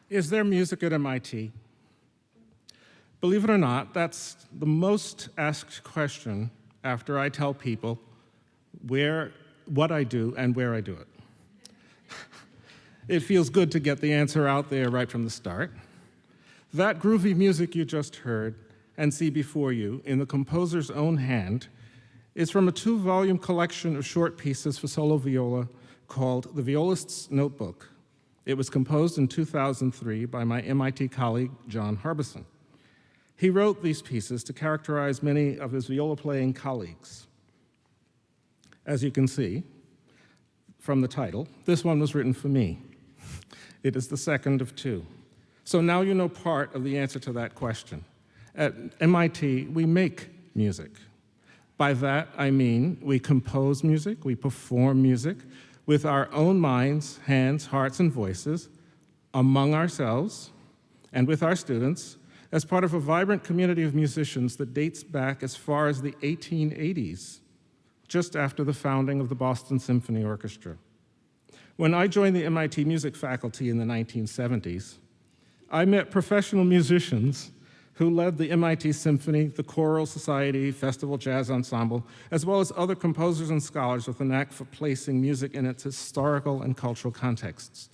Is there music at MIT? Believe it or not, that's the most asked question after I tell people what I do and where I do it. It feels good to get the answer out there right from the start. That groovy music you just heard and see before you in the composer's own hand is from a 2-volume collection of short pieces for solo viola called The Violist's Notebook. It was composed in 2003 by my MIT colleague, John Harbison. He wrote these pieces to characterize many of his viola-playing colleagues. As you can see from the title, this one was written for me. It is the second of 2. So now you know part of the answer to that question. At MIT, we make music. By that, I mean we compose music, we perform music with our own minds, hands, hearts, and voices, among ourselves and with our students, as part of a vibrant community of musicians that dates back as far as the 1880s, just after the founding of the Boston Symphony Orchestra. When I joined the MIT music faculty in the 1970s, I met professional musicians who led the MIT Symphony, the Choral Society, Festival Jazz Ensemble, as well as other composers and scholars with a knack for placing music in its historical and cultural contexts.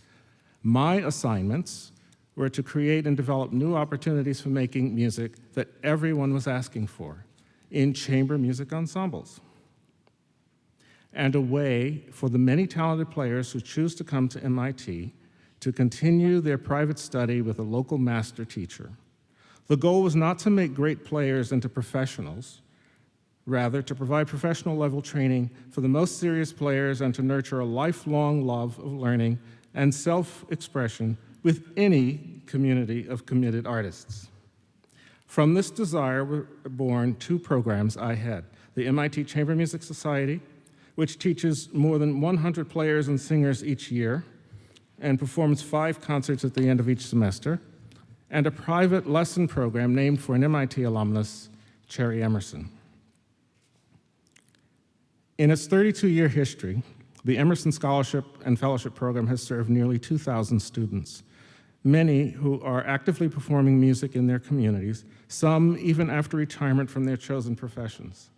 My assignments were to create and develop new opportunities for making music that everyone was asking for in chamber music ensembles, and a way for the many talented players who choose to come to MIT to continue their private study with a local master teacher. The goal was not to make great players into professionals, rather to provide professional level training for the most serious players and to nurture a lifelong love of learning and self-expression with any community of committed artists. From this desire were born 2 programs I had: the MIT Chamber Music Society, which teaches more than 100 players and singers each year and performs 5 concerts at the end of each semester, and a private lesson program named for an MIT alumnus, Cherry Emerson. In its 32-year history, the Emerson Scholarship and Fellowship Program has served nearly 2,000 students, many who are actively performing music in their communities, some even after retirement from their chosen professions.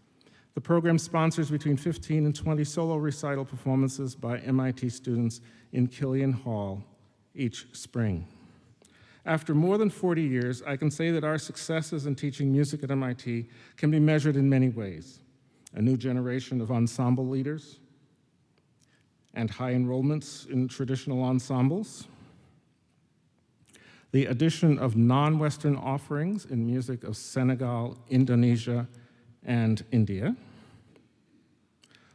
The program sponsors between 15 and 20 solo recital performances by MIT students in Killian Hall each spring. After more than 40 years, I can say that our successes in teaching music at MIT can be measured in many ways. A new generation of ensemble leaders and high enrollments in traditional ensembles, the addition of non-Western offerings in music of Senegal, Indonesia, and India,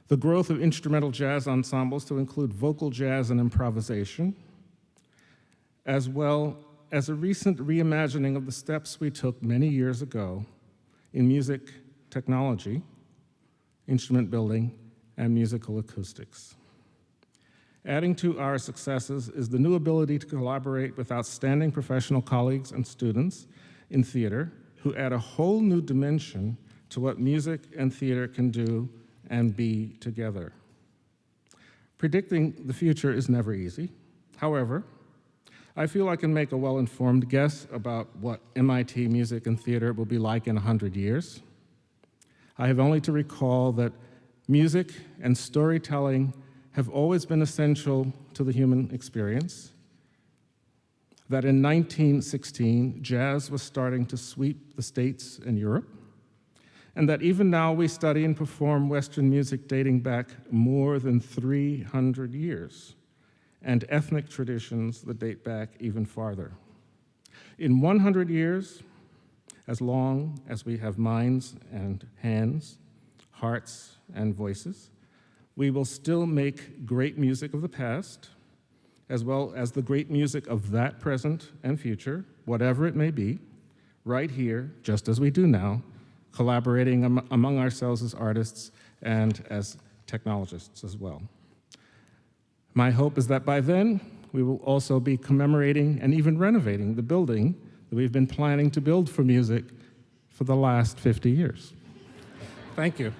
the growth of instrumental jazz ensembles to include vocal jazz and improvisation, as well as a recent reimagining of the steps we took many years ago in music technology, instrument building, and musical acoustics. Adding to our successes is the new ability to collaborate with outstanding professional colleagues and students in theater who add a whole new dimension to what music and theater can do and be together. Predicting the future is never easy. However, I feel I can make a well-informed guess about what MIT music and theater will be like in 100 years. I have only to recall that music and storytelling have always been essential to the human experience, that in 1916, jazz was starting to sweep the States and Europe, and that even now we study and perform Western music dating back more than 300 years, and ethnic traditions that date back even farther. In 100 years, as long as we have minds and hands, hearts and voices, we will still make great music of the past, as well as the great music of that present and future, whatever it may be, right here, just as we do now, collaborating among ourselves as artists and as technologists as well. My hope is that by then, we will also be commemorating and even renovating the building that we've been planning to build for music for the last 50 years. Thank you.